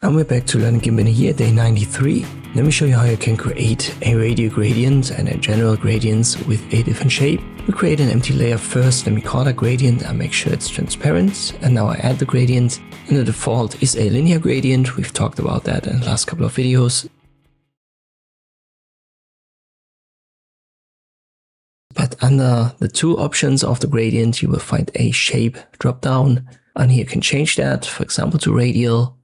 And we're back to learning Gimp in here, day 93. Let me show you how you can create a radial gradient and a general gradient with a different shape. We create an empty layer first, let me call that gradient and make sure it's transparent. And now I add the gradient, and the default is a linear gradient. We've talked about that in the last couple of videos. But under the two options of the gradient, you will find a shape drop down. And here you can change that, for example, to radial.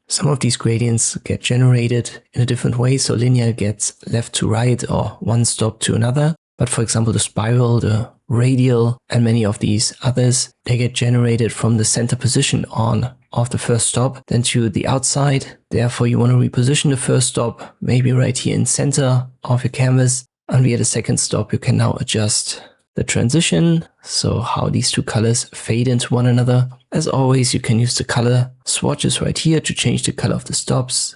Some of these gradients get generated in a different way, so linear gets left to right or one stop to another. But for example, the spiral, the radial, and many of these others, they get generated from the center position on of the first stop, then to the outside. Therefore, you want to reposition the first stop, maybe right here in center of your canvas. And via the second stop, you can now adjust the transition, so how these two colors fade into one another. As always, you can use the color swatches right here to change the color of the stops.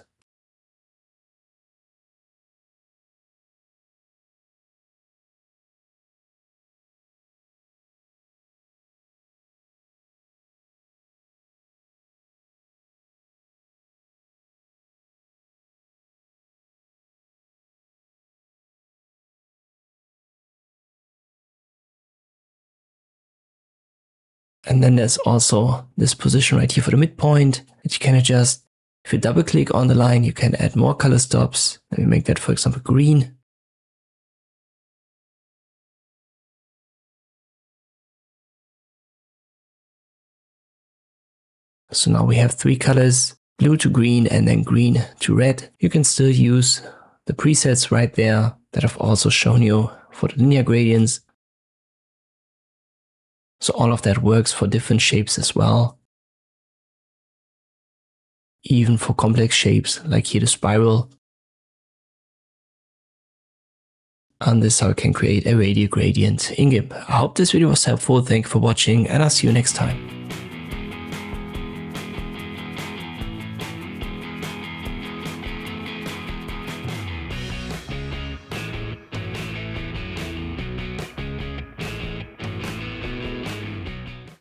And then there's also this position right here for the midpoint that you can adjust. If you double click on the line, you can add more color stops. Let me make that, for example, green. So now we have three colors, blue to green and then green to red. You can still use the presets right there that I've also shown you for the linear gradients. So all of that works for different shapes as well. Even for complex shapes like here the spiral. And this is how you can create a radial gradient in Gimp. I hope this video was helpful. Thank you for watching and I'll see you next time.